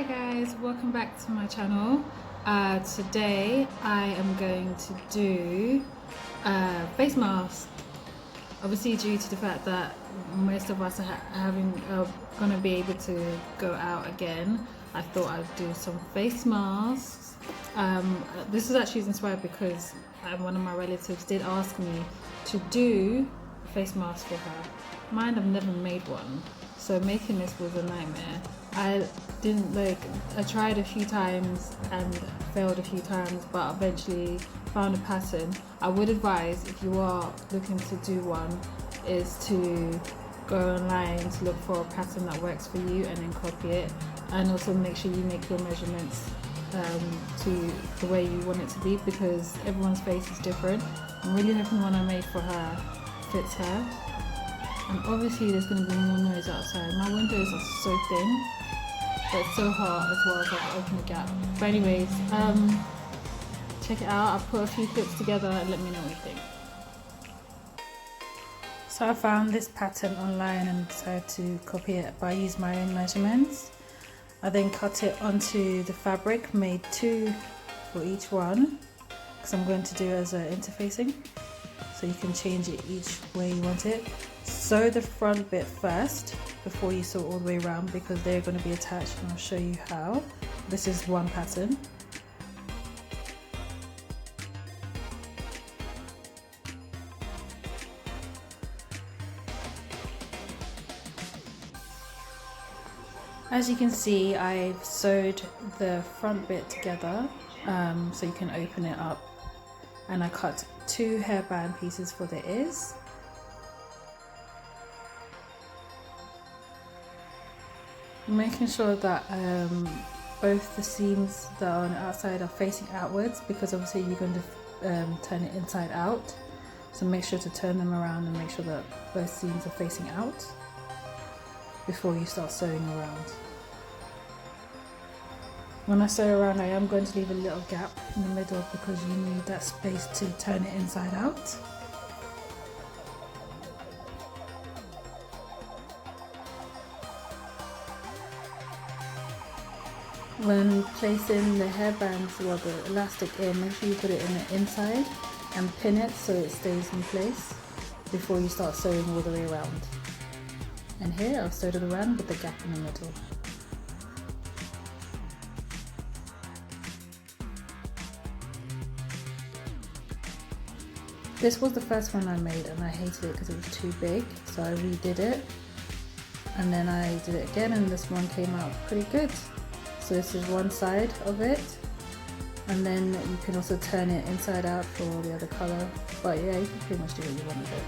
Hi guys, welcome back to my channel. Today I am going to do a face mask. Obviously due to the fact that most of us are going to be able to go out again, I thought I'd do some face masks. This is actually inspired because one of my relatives did ask me to do a face mask for her. Mind, I've never made one, so making this was a nightmare. I tried a few times and failed a few times, but eventually found a pattern. I would advise, if you are looking to do one, is to go online to look for a pattern that works for you and then copy it, and also make sure you make your measurements to the way you want it to be, because everyone's face is different. I'm really hoping the one I made for her fits her. And obviously there's going to be more noise outside. My windows are so thin, but it's so hot as well, as I've opened the gap. But anyways, check it out. I've put a few clips together and let me know what you think. So I found this pattern online and decided to copy it by using my own measurements. I then cut it onto the fabric, made 2 for each one, because I'm going to do it as an interfacing, so you can change it each way you want it. Sew the front bit first before you sew all the way around, because they're going to be attached, and I'll show you how. This is one pattern. As you can see, I've sewed the front bit together so you can open it up, and I cut 2 hairband pieces for the ears. Making sure that both the seams that are on the outside are facing outwards, because obviously you're going to turn it inside out. So make sure to turn them around and make sure that both seams are facing out before you start sewing around. When I sew around, I am going to leave a little gap in the middle, because you need that space to turn it inside out. When placing the hairbands or the elastic in, make sure you put it in the inside and pin it so it stays in place before you start sewing all the way around. And here I've sewed it around with the gap in the middle. This was the first one I made and I hated it because it was too big, so I redid it, and then I did it again, and this one came out pretty good. So this is one side of it, and then you can also turn it inside out for the other colour, but yeah, you can pretty much do what you want with it.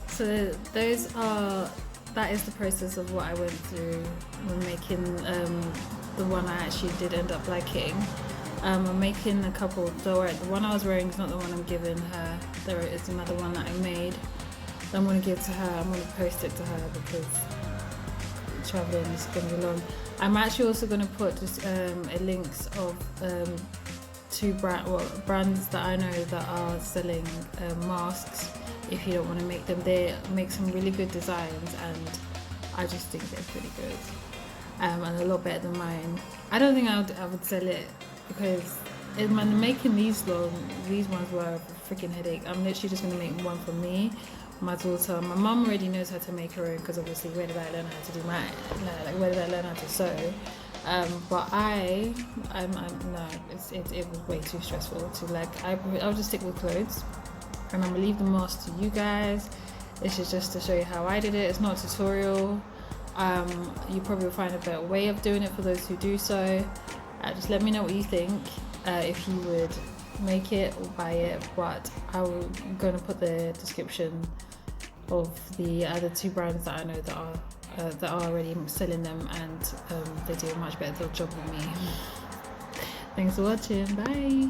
So that is the process of what I went through when making the one I actually did end up liking. I'm making a couple, the one I was wearing is not the one I'm giving her. There is another one that I made that I'm going to give to her. I'm going to post it to her because traveling is going to be long. I'm actually also going to put just links of 2 brands that I know that are selling masks. If you don't want to make them, they make some really good designs, and I just think they're pretty good, and a lot better than mine. I don't think I would sell it, because when making these ones were a freaking headache. I'm literally just going to make one for me, my daughter. My mum already knows how to make her own, because obviously where did I learn how to do mine? Where did I learn how to sew? But no, it was way too stressful to I'll just stick with clothes, and I'm gonna leave the mask to you guys. This is just to show you how I did it. It's not a tutorial. You probably will find a better way of doing it for those who do so. Just let me know what you think, if you would make it or buy it, but I'm going to put the description of the other 2 brands that I know that are already selling them, and they do a much better job than me. Thanks for watching, bye!